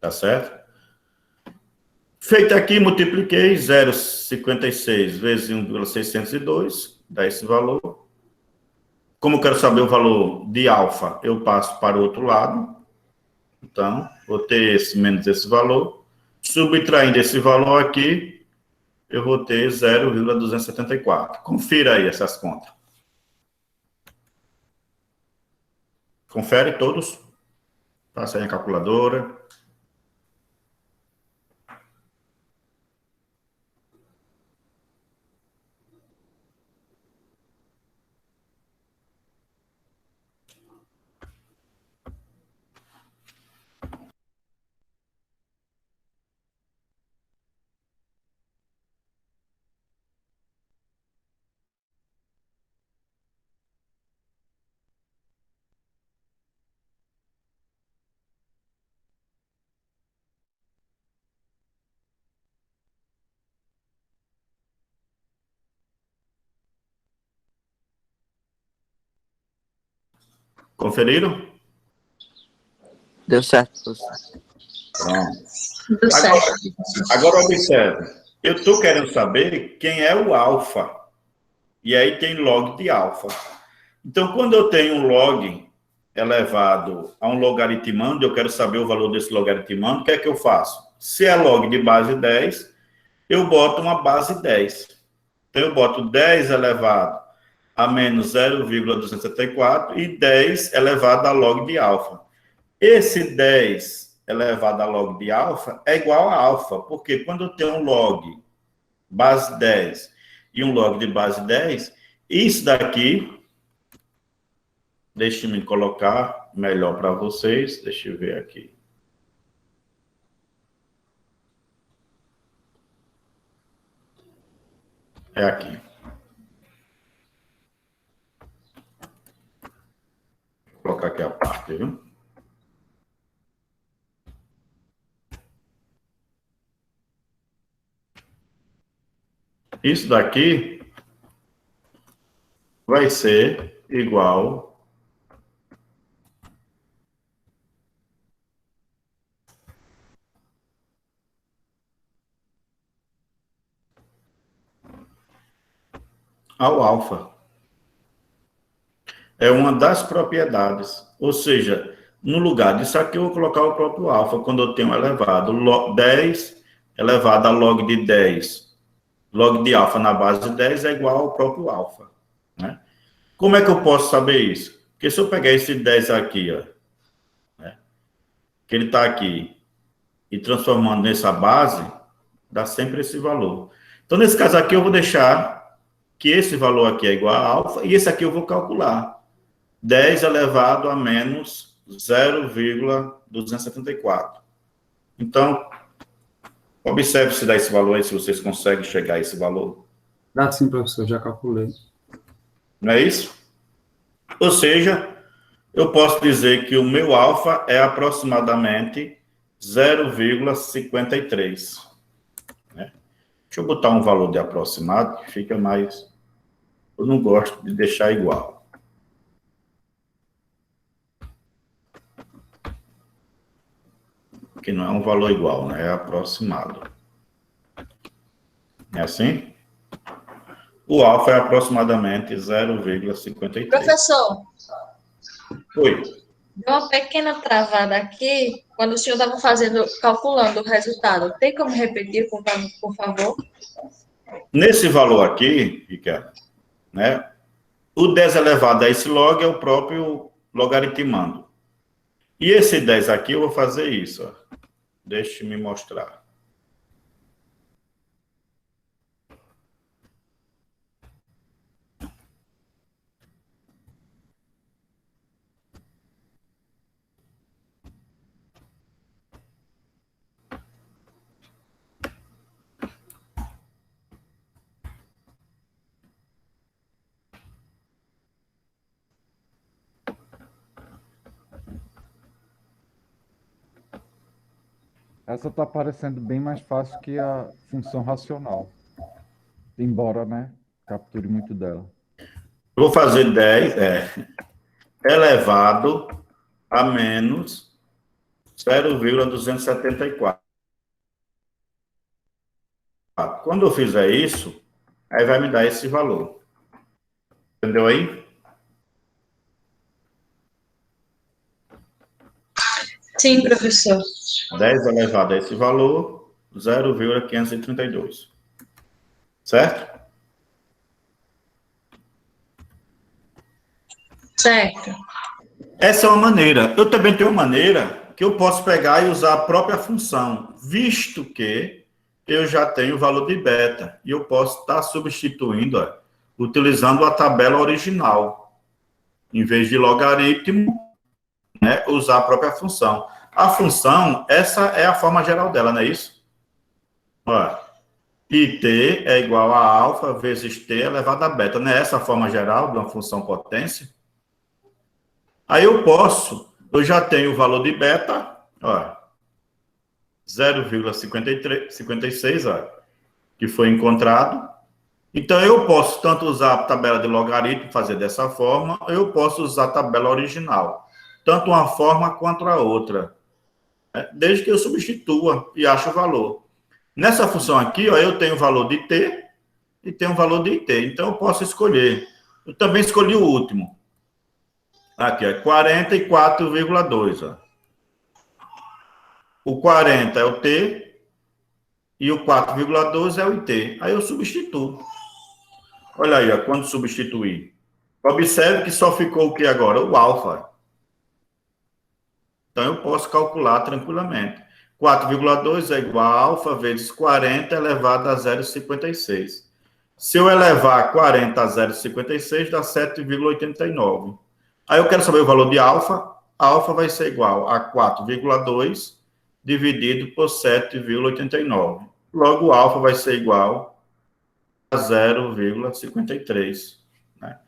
Tá certo? Feito aqui, multipliquei 0,56 vezes 1,602, dá esse valor. Como eu quero saber o valor de alfa, eu passo para o outro lado. Então, vou ter esse menos esse valor. Subtraindo esse valor aqui, eu vou ter 0,274. Confira aí essas contas. Confere todos. Passa aí a calculadora. Conferiram? Deu certo, professor. Pronto. Agora observe. Eu estou querendo saber quem é o alfa. E aí tem log de alfa. Então, quando eu tenho um log elevado a um logaritmando, eu quero saber o valor desse logaritmando, o que é que eu faço? Se é log de base 10, eu boto uma base 10. Então, eu boto 10 elevado a menos 0,274 e 10 elevado a log de alfa. Esse 10 elevado a log de alfa é igual a alfa, porque quando eu tenho um log base 10 e um log de base 10, isso daqui, deixe-me colocar melhor para vocês, deixa eu ver aqui. É aqui. Vou colocar aqui a parte, viu? Isso daqui vai ser igual ao alfa. É uma das propriedades. Ou seja, no lugar disso aqui, eu vou colocar o próprio alfa, quando eu tenho elevado 10 elevado a log de 10. Log de alfa na base de 10 é igual ao próprio alfa. Né? Como é que eu posso saber isso? Porque se eu pegar esse 10 aqui, ó, né, que ele está aqui, e transformando nessa base, dá sempre esse valor. Então, nesse caso aqui, eu vou deixar que esse valor aqui é igual a alfa, e esse aqui eu vou calcular. 10 elevado a menos 0,274. Então, observe se dá esse valor aí, se vocês conseguem chegar a esse valor. Dá sim, professor, já calculei. Não é isso? Ou seja, eu posso dizer que o meu alfa é aproximadamente 0,53. Né? Deixa eu botar um valor de aproximado, que fica mais... Eu não gosto de deixar igual. Que não é um valor igual, né? É aproximado. É assim? O alfa é aproximadamente 0,53. Professor, Oi. deu uma pequena travada aqui, quando o senhor estava calculando o resultado. Tem como repetir, por favor? Nesse valor aqui, Ricardo, né? O 10 elevado a esse log é o próprio logaritmando. E esse 10 aqui, eu vou fazer isso, ó. Deixa eu me mostrar. Essa está parecendo bem mais fácil que a função racional. Embora, né, capture muito dela. Eu vou fazer 10, elevado a menos 0,274. Quando eu fizer isso, aí vai me dar esse valor. Entendeu aí? Sim, professor. 10 elevado a esse valor, 0,532. Certo? Certo. Essa é uma maneira. Eu também tenho uma maneira que eu posso pegar e usar a própria função, visto que eu já tenho o valor de beta. E eu posso estar substituindo, utilizando a tabela original. Em vez de logaritmo, né, usar a própria função. A função, essa é a forma geral dela, não é isso? Olha, IT é igual a alfa vezes t elevado a beta. Não é essa a forma geral de uma função potência? Aí eu já tenho o valor de beta, ó, 0,56, que foi encontrado. Então, eu posso tanto usar a tabela de logaritmo, fazer dessa forma, ou eu posso usar a tabela original. Tanto uma forma quanto a outra. Desde que eu substitua e ache o valor. Nessa função aqui, ó, eu tenho o valor de t e tenho o valor de it. Então, eu posso escolher. Eu também escolhi o último. Aqui, é 44,2. O 40 é o T e o 4,2 é o IT. Aí eu substituo. Olha aí, ó, quando substituir. Observe que só ficou o que agora? O alfa. Então, eu posso calcular tranquilamente. 4,2 é igual a alfa vezes 40 elevado a 0,56. Se eu elevar 40 a 0,56, dá 7,89. Aí eu quero saber o valor de alfa. Alfa vai ser igual a 4,2 dividido por 7,89. Logo, alfa vai ser igual a 0,53. Né?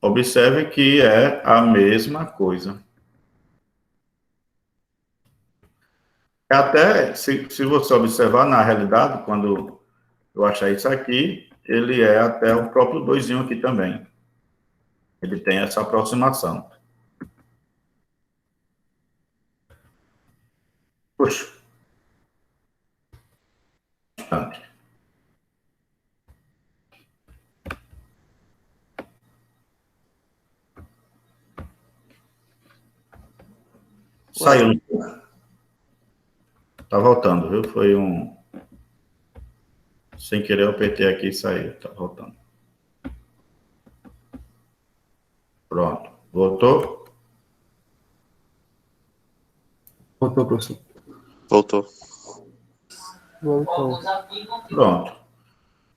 Observe que é a mesma coisa. Até, se você observar, na realidade, quando eu achar isso aqui, ele é até o próprio 2 aqui também. Ele tem essa aproximação. Puxa. Bastante. Saiu. Tá voltando, viu? Foi um... Sem querer, eu apertei aqui e saiu. Tá voltando. Pronto. Voltou? Voltou, professor. Voltou. Voltou. Pronto.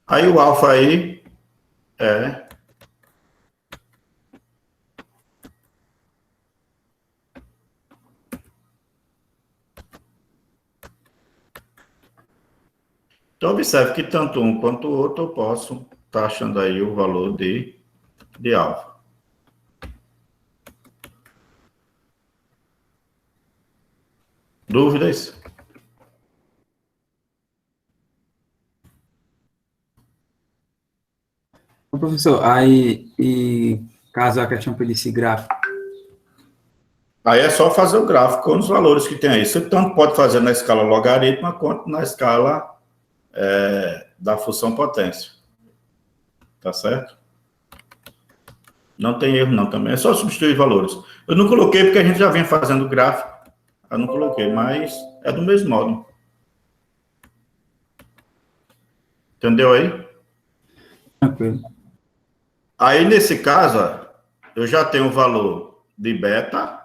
Aí o alfa aí é... Então, observe que tanto um quanto o outro eu posso estar achando aí o valor de alfa. Dúvidas? Professor, aí, e caso a questão pedisse gráfico? Aí é só fazer o gráfico com os valores que tem aí. Você tanto pode fazer na escala logarítmica quanto na escala da função potência. Tá certo? Não tem erro não também. É só substituir valores. Eu não coloquei porque a gente já vinha fazendo gráfico. Eu não coloquei, mas é do mesmo modo. Entendeu aí? Tranquilo. Aí, nesse caso, ó, eu já tenho o valor de beta,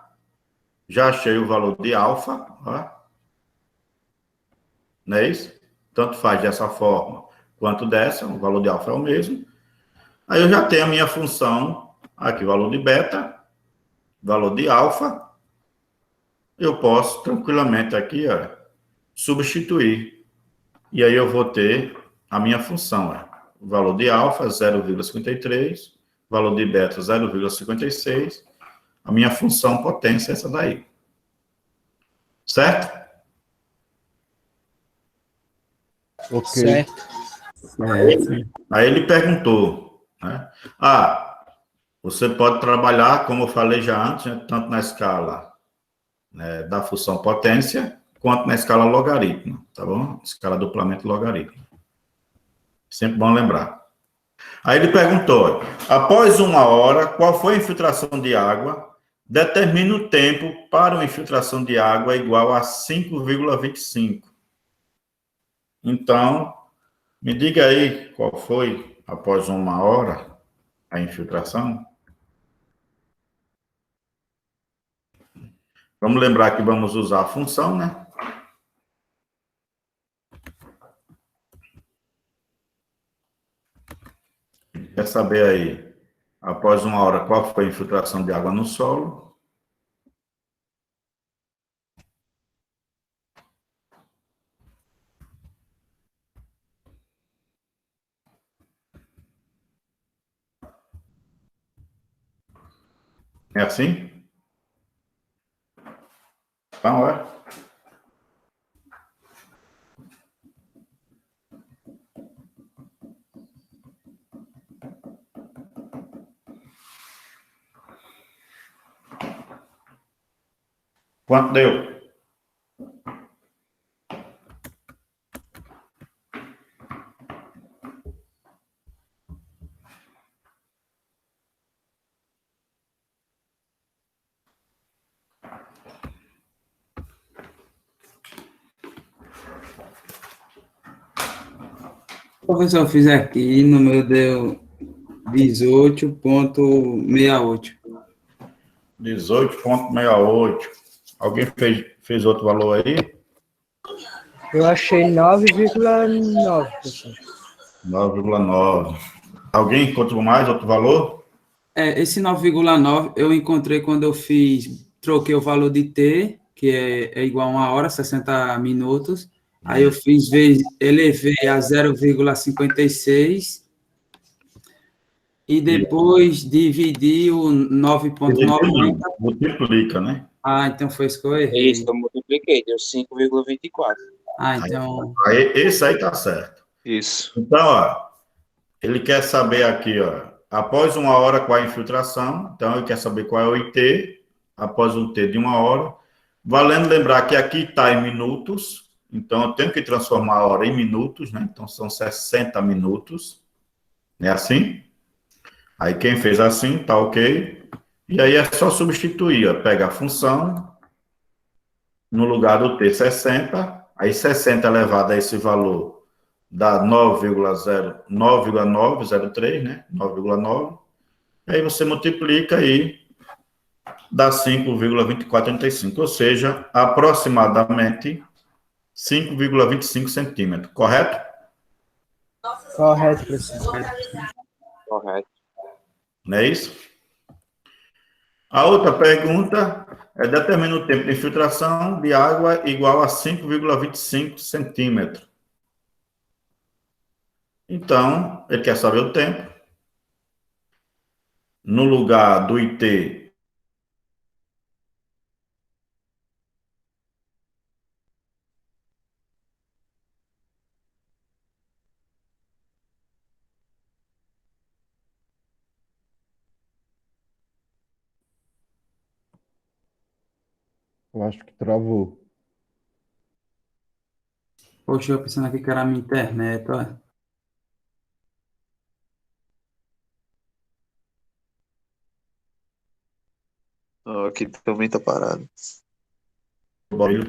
já achei o valor de alfa, ó. Não é isso? Tanto faz dessa forma quanto dessa, o valor de alfa é o mesmo. Aí eu já tenho a minha função, aqui o valor de beta, valor de alfa. Eu posso tranquilamente aqui, ó, substituir. E aí eu vou ter a minha função, ó, o valor de alfa 0,53, valor de beta 0,56, a minha função potência é essa daí. Certo? Ok. Certo. Aí ele perguntou, né? você pode trabalhar, como eu falei já antes, né, tanto na escala, né, da função potência, quanto na escala logaritmo, tá bom? Escala duplamente logaritmo. Sempre bom lembrar. Aí ele perguntou, após 1 hora, qual foi a infiltração de água? Determine o tempo para uma infiltração de água igual a 5,25. Então, me diga aí qual foi, após 1 hora, a infiltração. Vamos lembrar que vamos usar a função, né? Quer saber aí, após 1 hora, qual foi a infiltração de água no solo? É assim? Então, é. Quanto deu? Professor, eu fiz aqui, no meu deu 18,68. 18,68. Alguém fez outro valor aí? Eu achei 9,9, professor. 9,9. Alguém encontrou mais outro valor? Esse 9,9 eu encontrei quando eu troquei o valor de T, que é igual a 1 hora, 60 minutos. Aí eu elevei a 0,56 e depois dividi o 9,90. Multiplica, né? Ah, então foi isso que eu É errei. isso que eu multipliquei, deu 5,24. Ah, então... Esse aí tá certo. Isso. Então, ó, ele quer saber aqui, ó, após 1 hora, qual é a infiltração. Então, ele quer saber qual é o IT, após um T de 1 hora. Valendo lembrar que aqui está em minutos, então eu tenho que transformar a hora em minutos, né? Então, são 60 minutos. É assim? Aí, quem fez assim, tá ok. E aí, é só substituir, ó, pega a função, no lugar do T, 60, aí 60 elevado a esse valor dá 9,903, né? 9,9. Aí você multiplica e dá 5,2435, ou seja, aproximadamente 5,25 centímetros, correto? Correto, professor. Correto. Não é isso? A outra pergunta é: determina o tempo de infiltração de água igual a 5,25 centímetros. Então, ele quer saber o tempo. No lugar do IT, Eu acho que travou. Poxa, eu pensando aqui que era a minha internet, ó. Ó, aqui também tá parado.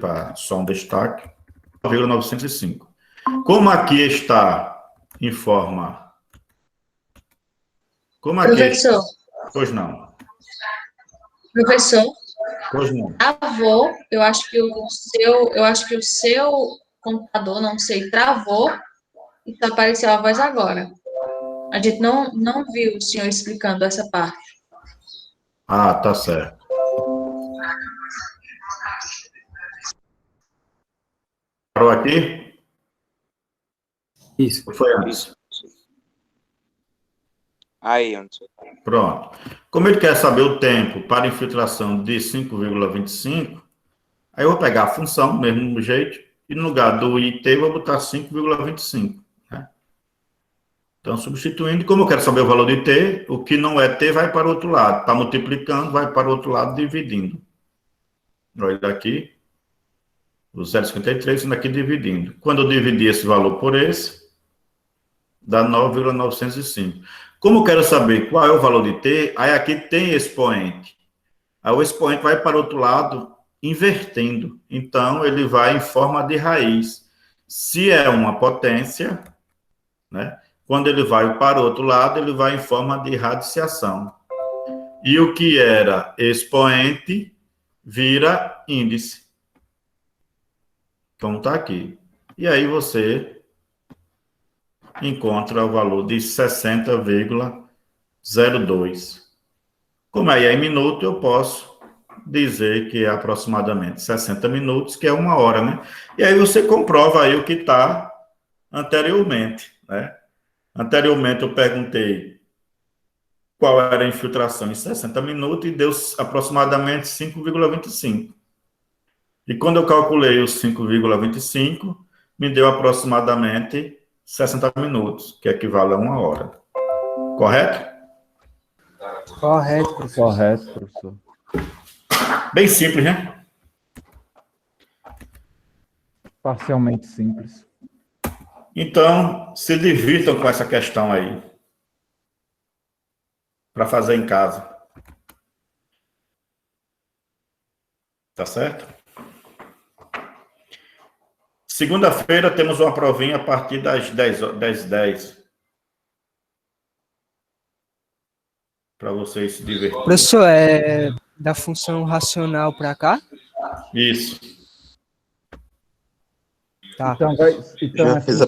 para só um destaque, 9,905. Como aqui está em forma... Como aqui... Professor, Pois não. professor, Pois não. travou. Eu acho que o seu computador, não sei, travou e só apareceu a voz agora. A gente não viu o senhor explicando essa parte. Ah, tá certo. Parou aqui? Isso. Ou foi antes? Aí, Anderson. Pronto. Como ele quer saber o tempo para infiltração de 5,25, aí eu vou pegar a função, do mesmo jeito, e no lugar do IT eu vou botar 5,25. Né? Então, substituindo, como eu quero saber o valor de t, o que não é t vai para o outro lado. Está multiplicando, vai para o outro lado, dividindo. Olha aqui, o 0,53 sendo aqui dividindo. Quando eu dividir esse valor por esse, dá 9,905. Como eu quero saber qual é o valor de t, aí aqui tem expoente. Aí o expoente vai para o outro lado, invertendo. Então, ele vai em forma de raiz. Se é uma potência, né? Quando ele vai para o outro lado, ele vai em forma de radiciação. E o que era expoente vira índice. Então, está aqui. E aí você encontra o valor de 60,02. Como aí é em minuto, eu posso dizer que é aproximadamente 60 minutos, que é 1 hora, né? E aí você comprova aí o que está anteriormente, né? Anteriormente eu perguntei qual era a infiltração em 60 minutos e deu aproximadamente 5,25. E quando eu calculei os 5,25, me deu aproximadamente 60 minutos, que equivale a 1 hora. Correto? Correto, professor. Correto, professor. Bem simples, né? Parcialmente simples. Então, se divirtam com essa questão aí, para fazer em casa. Tá certo? Segunda-feira temos uma provinha a partir das 10h10. Para vocês se divertirem. Professor, é da função racional para cá? Isso. Tá. Então, Já é fiz a função